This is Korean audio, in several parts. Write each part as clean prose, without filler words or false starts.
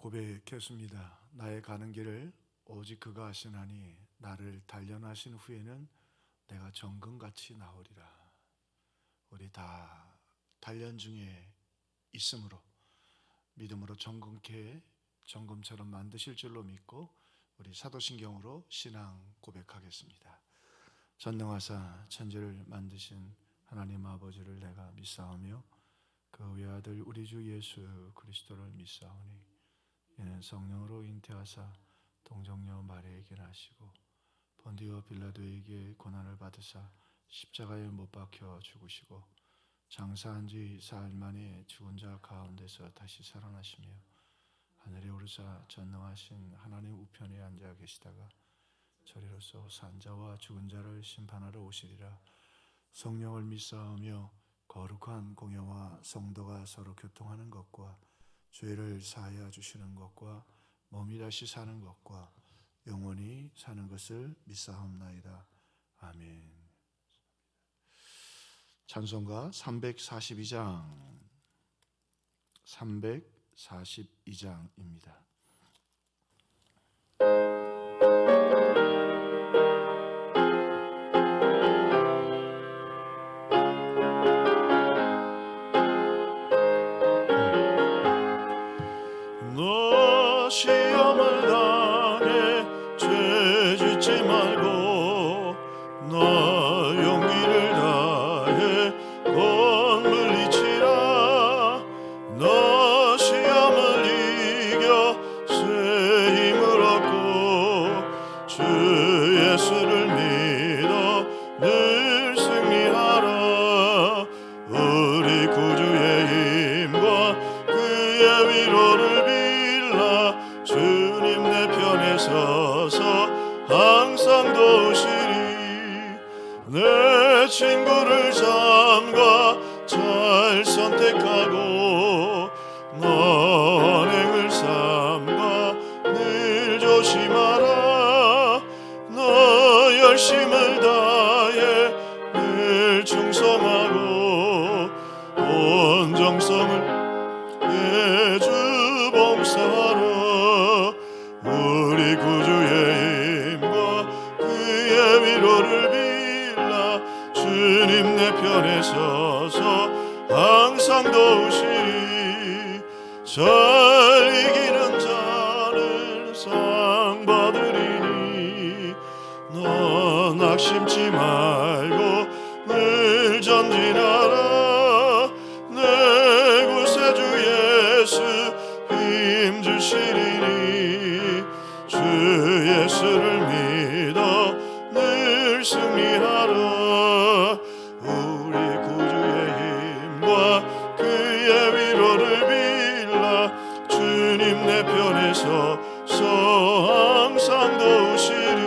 고백했습니다. 나의 가는 길을 오직 그가 하시나니 나를 단련하신 후에는 내가 정금같이 나오리라. 우리 다 단련 중에 있으므로 믿음으로 정금케 정금처럼 만드실 줄로 믿고 우리 사도신경으로 신앙 고백하겠습니다. 전능하사 천지를 만드신 하나님 아버지를 내가 믿사오며 그 외아들 우리 주 예수 그리스도를 믿사오니 이는 성령으로 잉태하사 동정녀 마리아에게 나시고 본디오 빌라도에게 고난을 받으사 십자가에 못 박혀 죽으시고 장사한 지 사흘 만에 죽은 자 가운데서 다시 살아나시며 하늘에 오르사 전능하신 하나님 우편에 앉아 계시다가 저리로서 산 자와 죽은 자를 심판하러 오시리라. 성령을 믿사오며 거룩한 공예와 성도가 서로 교통하는 것과 죄를 사하여 주시는 것과 몸이 다시 사는 것과 영원히 사는 것을 믿사옵나이다. 아멘. 찬송가 342장입니다. 너 시험을 당해 죄 짓지 말고 너 용기를 다해 곧 물리치라. 너 시험을 이겨 새 힘을 얻고 주 예수를 믿어 늘 승리하라. 우리 구주의 힘과 그의 위로를 빌라. 주님 내 편에 서서 항상 도우시리. 내 친구를 삼가 잘 선택하고 너 언행을 삼가 늘 조심하라. 너 열심을 다해 늘 충성하고 온 정성을 주 봉사하라. 우리 구주의 힘과 그의 위로를 빌라. 주님 내 편에 서서 항상 도우시리. 잘 이기는 자는 상 받으리니 너 낙심치 말고 늘 전진하라. 내 구세주 예수 힘 주시리니 주 예수를 믿어 늘 승리하라. 우리 구주의 힘과 그의 위로를 빌라. 주님 내 편에 서서 항상 도우시리.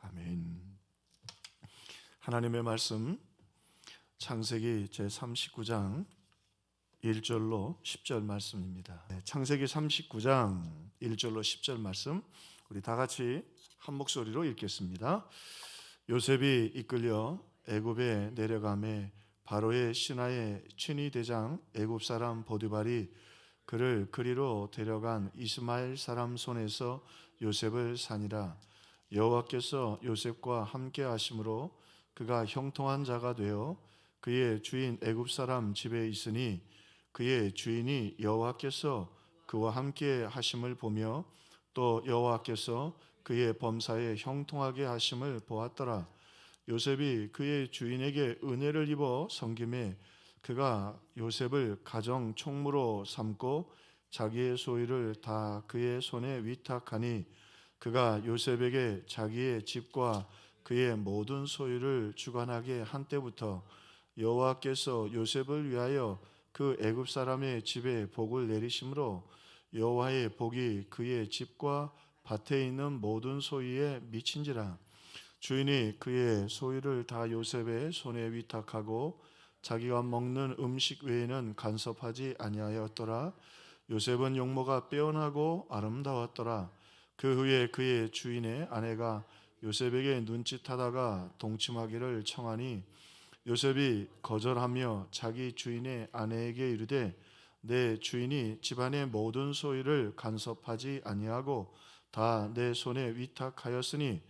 아멘. 하나님의 말씀 창세기 제39장 1절로 10절 말씀입니다. 창세기 39장 1절로 10절 말씀 우리 다 같이 한 목소리로 읽겠습니다. 요셉이 이끌려 애굽에 내려가매 바로의 신하의 친위 대장 애굽 사람 보디발이 그를 그리로 데려간 이스마엘 사람 손에서 요셉을 산이라. 여호와께서 요셉과 함께 하심으로 그가 형통한 자가 되어 그의 주인 애굽 사람 집에 있으니 그의 주인이 여호와께서 그와 함께 하심을 보며 또 여호와께서 그의 범사에 형통하게 하심을 보았더라. 요셉이 그의 주인에게 은혜를 입어 섬김에 그가 요셉을 가정 총무로 삼고 자기의 소유를 다 그의 손에 위탁하니 그가 요셉에게 자기의 집과 그의 모든 소유를 주관하게 한 때부터 여호와께서 요셉을 위하여 그 애굽 사람의 집에 복을 내리심으로 여호와의 복이 그의 집과 밭에 있는 모든 소유에 미친지라. 주인이 그의 소유를 다 요셉의 손에 위탁하고 자기가 먹는 음식 외에는 간섭하지 아니하였더라. 요셉은 용모가 빼어나고 아름다웠더라. 그 후에 그의 주인의 아내가 요셉에게 눈짓하다가 동침하기를 청하니 요셉이 거절하며 자기 주인의 아내에게 이르되 내 주인이 집안의 모든 소유를 간섭하지 아니하고 다 내 손에 위탁하였으니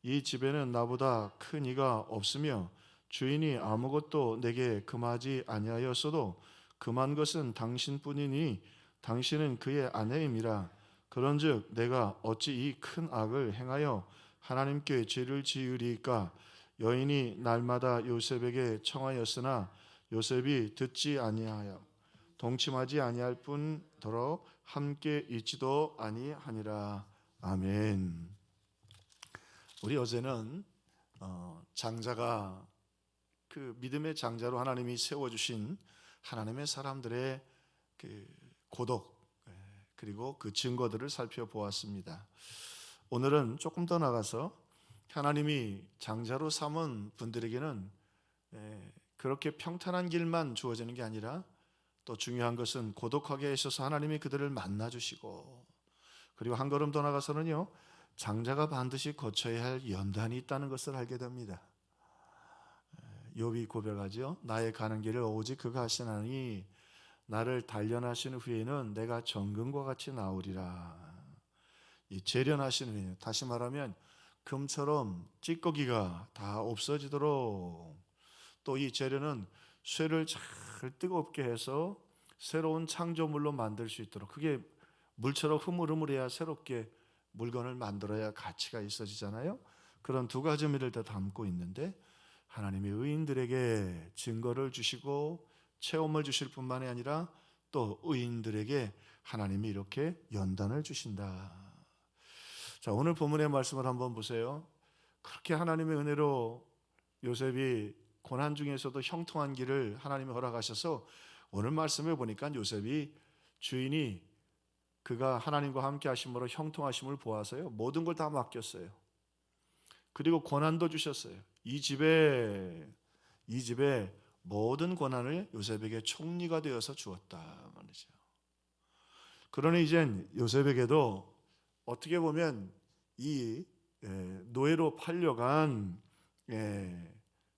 이 집에는 나보다 큰 이가 없으며 주인이 아무것도 내게 금하지 아니하였어도 금한 것은 당신뿐이니 당신은 그의 아내임이라. 그런즉 내가 어찌 이 큰 악을 행하여 하나님께 죄를 지으리까? 여인이 날마다 요셉에게 청하였으나 요셉이 듣지 아니하여 동침하지 아니할 뿐더러 함께 있지도 아니하니라. 아멘. 우리 어제는 장자가 그 믿음의 장자로 하나님이 세워주신 하나님의 사람들의 그 고독 그리고 그 증거들을 살펴보았습니다. 오늘은 조금 더 나가서 하나님이 장자로 삼은 분들에게는 그렇게 평탄한 길만 주어지는 게 아니라 또 중요한 것은 고독하게 하셔서 하나님이 그들을 만나주시고, 그리고 한 걸음 더 나가서는요, 장자가 반드시 거쳐야 할 연단이 있다는 것을 알게 됩니다. 욥이 고백하죠. 나의 가는 길을 오직 그가 하시나니 나를 단련하신 후에는 내가 정금과 같이 나오리라. 이 재련하시는 후에, 다시 말하면 금처럼 찌꺼기가 다 없어지도록, 또 이 재련은 쇠를 잘 뜨겁게 해서 새로운 창조물로 만들 수 있도록, 그게 물처럼 흐물흐물해야 새롭게 물건을 만들어야 가치가 있어지잖아요. 그런 두 가지 의미를 다 담고 있는데, 하나님이 의인들에게 증거를 주시고 체험을 주실 뿐만이 아니라 또 의인들에게 하나님이 이렇게 연단을 주신다. 자, 오늘 본문의 말씀을 한번 보세요. 그렇게 하나님의 은혜로 요셉이 고난 중에서도 형통한 길을 하나님이 허락하셔서 오늘 말씀에 보니까 요셉이 주인이 그가 하나님과 함께 하심으로 형통하심을 보아서요, 모든 걸 다 맡겼어요. 그리고 권한도 주셨어요. 이 집에 모든 권한을 요셉에게 총리가 되어서 주었다 말이죠. 그러니 이젠 요셉에게도 어떻게 보면 이 노예로 팔려간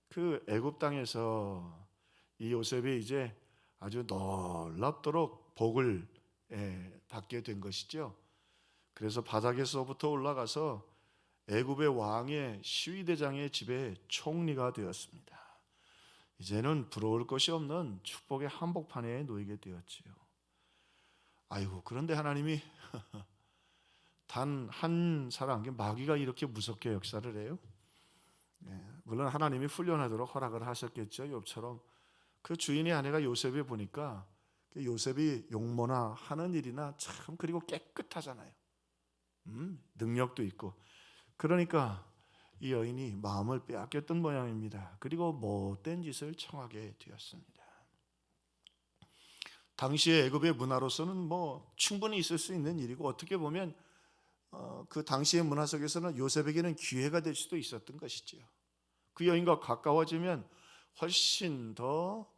그 애굽 땅에서 이 요셉이 이제 아주 놀랍도록 복을 받게 된 것이죠. 그래서 바닥에서부터 올라가서 애굽의 왕의 시위대장의 집에 총리가 되었습니다. 이제는 부러울 것이 없는 축복의 한복판에 놓이게 되었지요. 아이고, 그런데 하나님이 단 한 사람, 마귀가 이렇게 무섭게 역사를 해요? 물론 하나님이 훈련하도록 허락을 하셨겠죠. 욥처럼 그 주인의 아내가 요셉이 보니까 요셉이 용모나 하는 일이나 참 그리고 깨끗하잖아요. 능력도 있고. 그러니까 이 여인이 마음을 빼앗겼던 모양입니다. 그리고 못된 짓을 청하게 되었습니다. 당시의 애굽의 문화로서는 충분히 있을 수 있는 일이고, 어떻게 보면 그 당시의 문화 속에서는 요셉에게는 기회가 될 수도 있었던 것이지요. 그 여인과 가까워지면 훨씬 더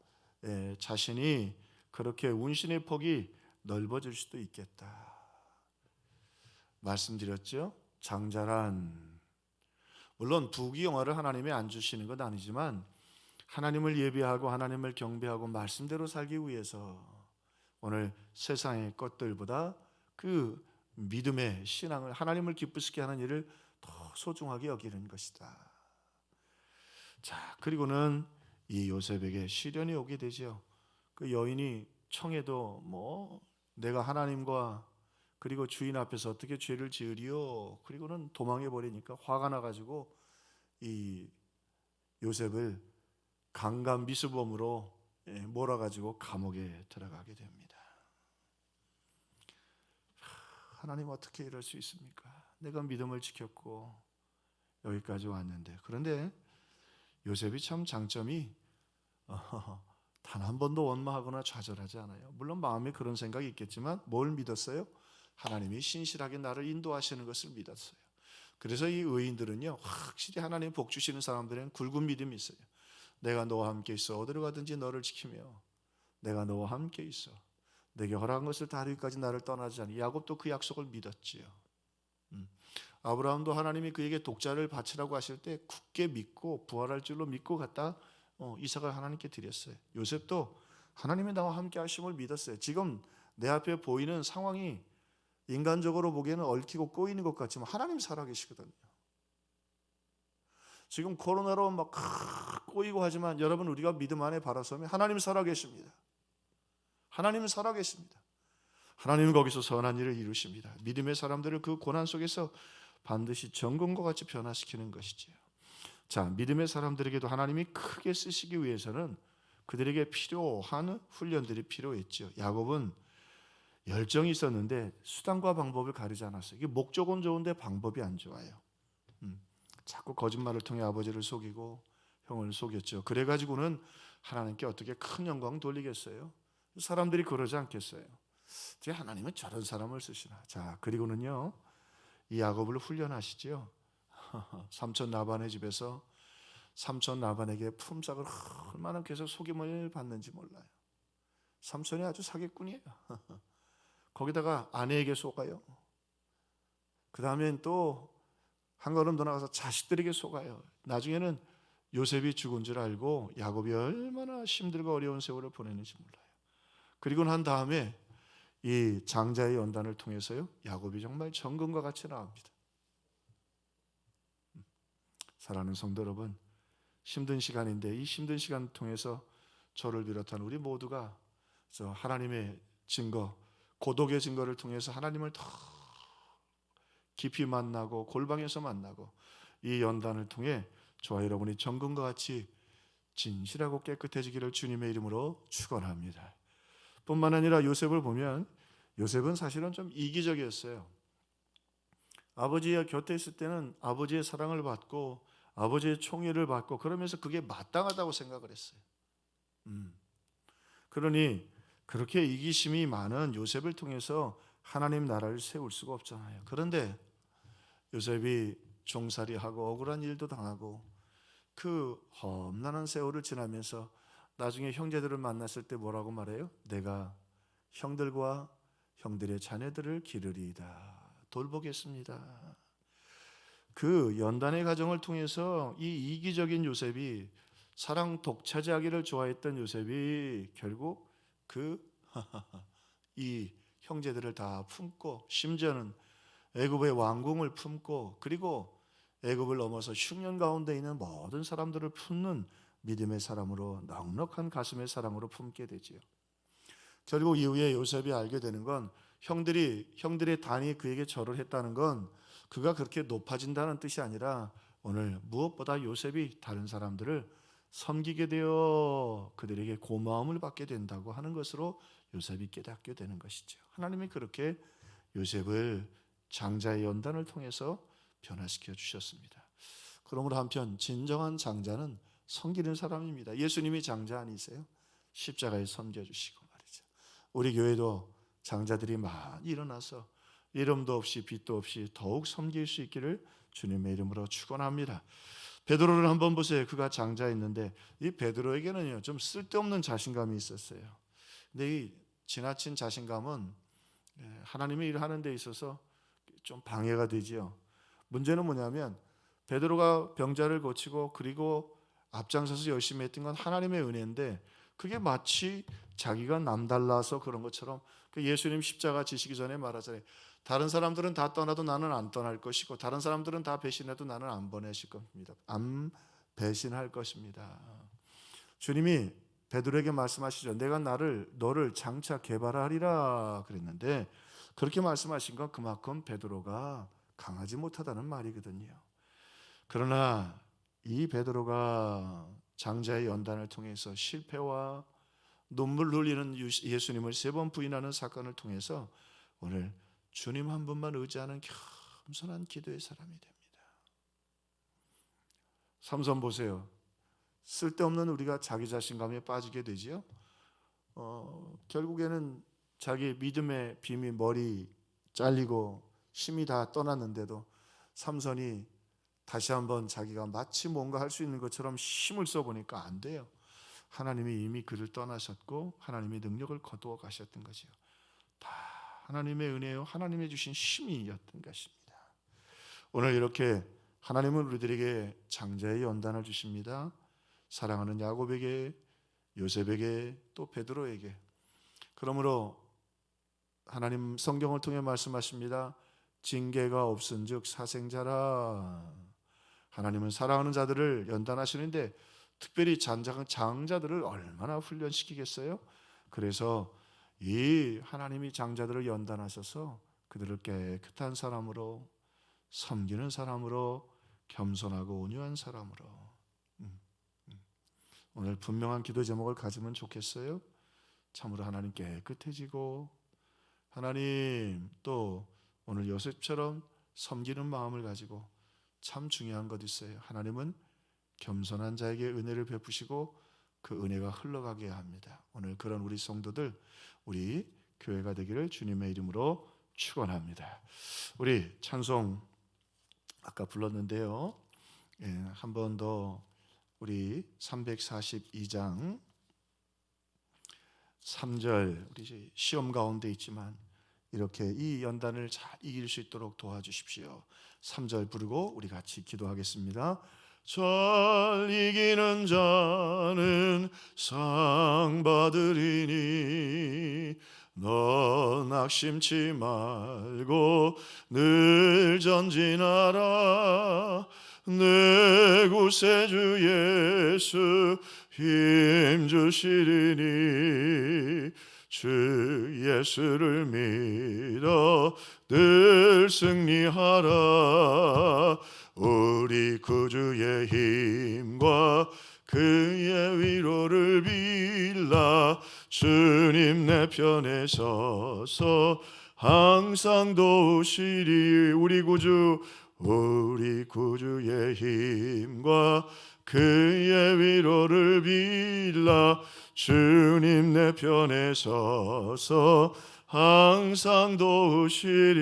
자신이 그렇게 운신의 폭이 넓어질 수도 있겠다. 말씀드렸죠. 장자란 물론 부귀영화를 하나님이 안 주시는 건 아니지만 하나님을 예배하고 하나님을 경배하고 말씀대로 살기 위해서 오늘 세상의 것들보다 그 믿음의 신앙을, 하나님을 기쁘시게 하는 일을 더 소중하게 여기는 것이다. 자, 그리고는 이 요셉에게 시련이 오게 되죠. 그 여인이 청해도 내가 하나님과 그리고 주인 앞에서 어떻게 죄를 지으리요? 그리고는 도망해 버리니까 화가 나가지고 이 요셉을 강간 미수범으로 몰아가지고 감옥에 들어가게 됩니다. 하나님 어떻게 이럴 수 있습니까? 내가 믿음을 지켰고 여기까지 왔는데. 그런데 요셉이 참 장점이 단 한 번도 원망하거나 좌절하지 않아요. 물론 마음에 그런 생각이 있겠지만 뭘 믿었어요? 하나님이 신실하게 나를 인도하시는 것을 믿었어요. 그래서 이 의인들은요, 확실히 하나님 복 주시는 사람들은 굵은 믿음이 있어요. 내가 너와 함께 있어 어디로 가든지 너를 지키며 내가 너와 함께 있어 내게 허락한 것을 다 이루기까지 나를 떠나지 않니. 야곱도 그 약속을 믿었지요. 아브라함도 하나님이 그에게 독자를 바치라고 하실 때 굳게 믿고 부활할 줄로 믿고 갔다 이삭을 하나님께 드렸어요. 요셉도 하나님이 나와 함께 하심을 믿었어요. 지금 내 앞에 보이는 상황이 인간적으로 보기에는 얽히고 꼬이는 것 같지만 하나님 살아계시거든요. 지금 코로나로 막 꼬이고 하지만 여러분, 우리가 믿음 안에 바라서면 하나님 살아계십니다. 하나님은 살아계십니다. 하나님은 거기서 선한 일을 이루십니다. 믿음의 사람들을 그 고난 속에서 반드시 정금과 같이 변화시키는 것이지요. 자, 믿음의 사람들에게도 하나님이 크게 쓰시기 위해서는 그들에게 필요한 훈련들이 필요했죠. 야곱은 열정이 있었는데 수단과 방법을 가리지 않았어요. 이게 목적은 좋은데 방법이 안 좋아요. 자꾸 거짓말을 통해 아버지를 속이고 형을 속였죠. 그래가지고는 하나님께 어떻게 큰 영광 돌리겠어요? 사람들이 그러지 않겠어요? 제 하나님은 저런 사람을 쓰시나. 자, 그리고는요, 이 야곱을 훈련하시지요. 삼촌 라반의 집에서 삼촌 라반에게 품삯을 얼마나 계속 속임을 받는지 몰라요. 삼촌이 아주 사기꾼이에요. 거기다가 아내에게 속아요. 그 다음엔 또 한 걸음 더 나가서 자식들에게 속아요. 나중에는 요셉이 죽은 줄 알고 야곱이 얼마나 힘들고 어려운 세월을 보내는지 몰라요. 그리고 난 다음에 이 장자의 연단을 통해서요, 야곱이 정말 정금과 같이 나옵니다. 사랑하는 성도 여러분, 힘든 시간인데 이 힘든 시간을 통해서 저를 비롯한 우리 모두가 하나님의 증거, 고독의 증거를 통해서 하나님을 더 깊이 만나고 골방에서 만나고 이 연단을 통해 저와 여러분이 정금과 같이 진실하고 깨끗해지기를 주님의 이름으로 축원합니다. 뿐만 아니라 요셉을 보면 요셉은 사실은 좀 이기적이었어요. 아버지와 곁에 있을 때는 아버지의 사랑을 받고 아버지의 총애를 받고 그러면서 그게 마땅하다고 생각을 했어요. 그러니 그렇게 이기심이 많은 요셉을 통해서 하나님 나라를 세울 수가 없잖아요. 그런데 요셉이 종살이하고 억울한 일도 당하고 그 험난한 세월을 지나면서 나중에 형제들을 만났을 때 뭐라고 말해요? 내가 형들과 형들의 자녀들을 기르리이다, 돌보겠습니다. 그 연단의 과정을 통해서 이 이기적인 요셉이, 사랑 독차지하기를 좋아했던 요셉이 결국 이 형제들을 다 품고 심지어는 애굽의 왕궁을 품고 그리고 애굽을 넘어서 흉년 가운데 있는 모든 사람들을 품는 믿음의 사람으로, 넉넉한 가슴의 사랑으로 품게 되지요. 결국 이후에 요셉이 알게 되는 건 형들의 단이 그에게 절을 했다는 건 그가 그렇게 높아진다는 뜻이 아니라 오늘 무엇보다 요셉이 다른 사람들을 섬기게 되어 그들에게 고마움을 받게 된다고 하는 것으로 요셉이 깨닫게 되는 것이죠. 하나님이 그렇게 요셉을 장자의 연단을 통해서 변화시켜 주셨습니다. 그러므로 한편 진정한 장자는 섬기는 사람입니다. 예수님이 장자 아니세요? 십자가에 섬겨주시고 말이죠. 우리 교회도 장자들이 많이 일어나서 이름도 없이 빛도 없이 더욱 섬길 수 있기를 주님의 이름으로 축원합니다. 베드로를 한번 보세요. 그가 장자였는데 이 베드로에게는요 좀 쓸데없는 자신감이 있었어요. 근데 이 지나친 자신감은 하나님의 일을 하는 데 있어서 좀 방해가 되지요. 문제는 뭐냐면 베드로가 병자를 고치고 그리고 앞장서서 열심히 했던 건 하나님의 은혜인데 그게 마치 자기가 남달라서 그런 것처럼 예수님 십자가 지시기 전에 말하잖아요. 다른 사람들은 다 떠나도 나는 안 떠날 것이고 다른 사람들은 다 배신해도 나는 안 보내실 겁니다. 안 배신할 것입니다. 주님이 베드로에게 말씀하시죠. 내가 너를 장차 개발하리라 그랬는데 그렇게 말씀하신 건 그만큼 베드로가 강하지 못하다는 말이거든요. 그러나 이 베드로가 장자의 연단을 통해서 실패와 눈물 흘리는 예수님을 3번 부인하는 사건을 통해서 오늘 주님 한 분만 의지하는 겸손한 기도의 사람이 됩니다. 삼손 보세요. 쓸데없는 우리가 자기 자신감에 빠지게 되지요. 결국에는 자기 믿음의 비밀 머리 잘리고 힘이 다 떠났는데도 삼손이 다시 한번 자기가 마치 뭔가 할 수 있는 것처럼 힘을 써보니까 안 돼요. 하나님이 이미 그를 떠나셨고 하나님의 능력을 거두어 가셨던 거죠. 다 하나님의 은혜요, 하나님의 주신 힘이었던 것입니다. 오늘 이렇게 하나님은 우리들에게 장자의 연단을 주십니다. 사랑하는 야곱에게 요셉에게 또 베드로에게. 그러므로 하나님 성경을 통해 말씀하십니다. 징계가 없은즉 사생자라. 하나님은 사랑하는 자들을 연단하시는데 특별히 장자들을 얼마나 훈련시키겠어요? 그래서 이 하나님이 장자들을 연단하셔서 그들을 깨끗한 사람으로, 섬기는 사람으로, 겸손하고 온유한 사람으로. 오늘 분명한 기도 제목을 가지면 좋겠어요. 참으로 하나님 깨끗해지고, 하나님 또 오늘 요셉처럼 섬기는 마음을 가지고. 참 중요한 것 있어요. 하나님은 겸손한 자에게 은혜를 베푸시고 그 은혜가 흘러가게 합니다. 오늘 그런 우리 성도들, 우리 교회가 되기를 주님의 이름으로 축원합니다. 우리 찬송 아까 불렀는데요. 한 번 더 우리 342장 3절, 우리 시험 가운데 있지만 이렇게 이 연단을 잘 이길 수 있도록 도와주십시오. 3절 부르고 우리 같이 기도하겠습니다. 잘 이기는 자는 상 받으리니 너 낙심치 말고 늘 전진하라. 내 구세주 예수 힘 주시리니 주 예수를 믿어 늘 승리하라. 우리 구주의 힘과 그의 위로를 빌라. 주님 내 편에 서서 항상 도우시리. 우리 구주의 힘과 그의 위로를 빌라. 주님 내 편에 서서 항상 도우시리.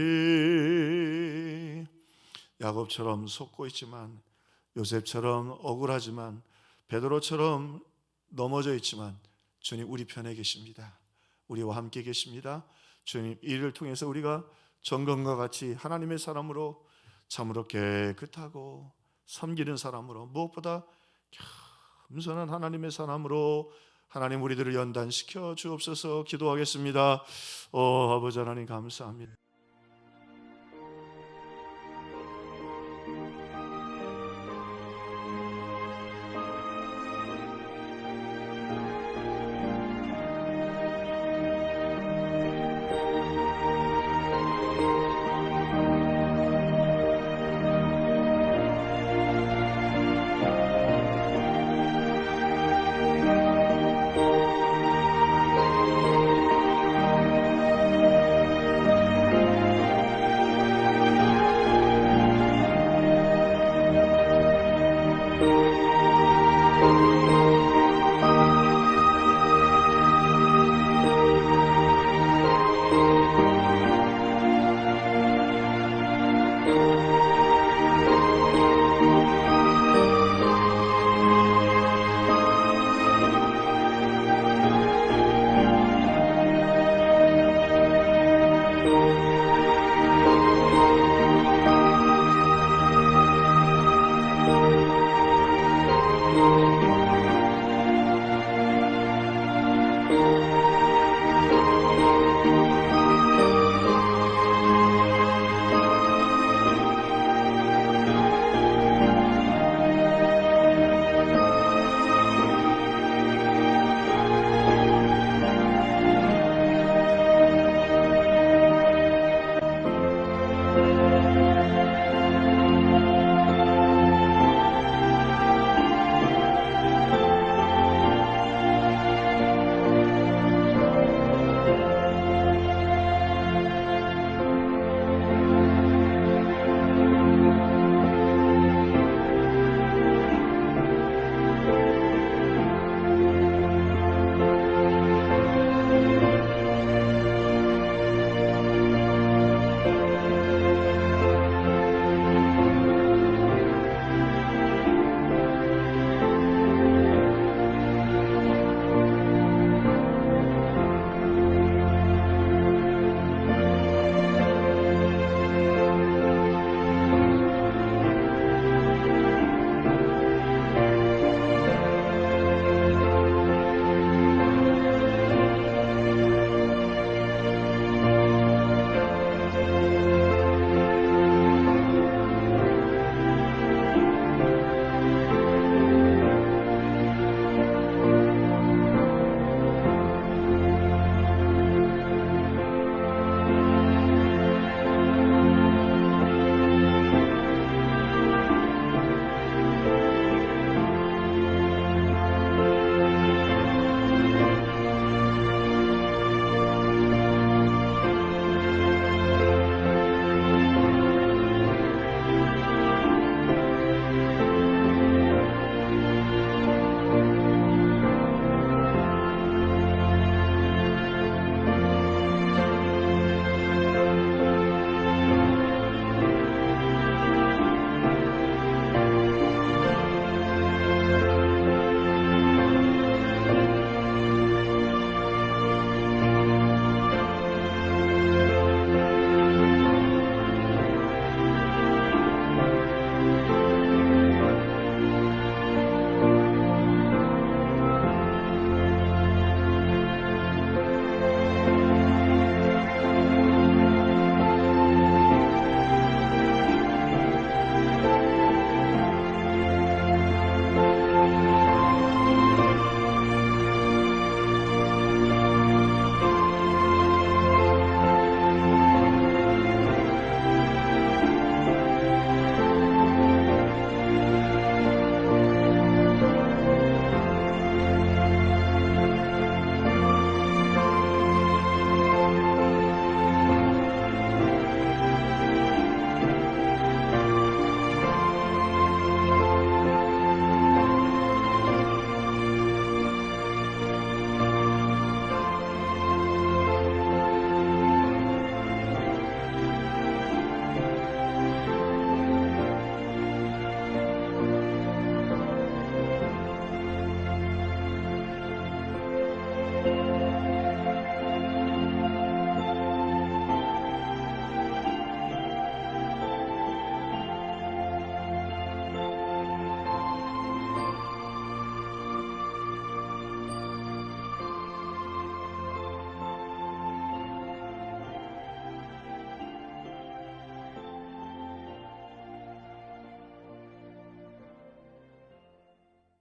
야곱처럼 속고 있지만, 요셉처럼 억울하지만, 베드로처럼 넘어져 있지만 주님 우리 편에 계십니다. 우리와 함께 계십니다. 주님, 이를 통해서 우리가 정금과 같이 하나님의 사람으로 참으로 깨끗하고 섬기는 사람으로, 무엇보다 겸손한 하나님의 사람으로 하나님 우리들을 연단시켜 주옵소서. 기도하겠습니다. 아버지 하나님 감사합니다.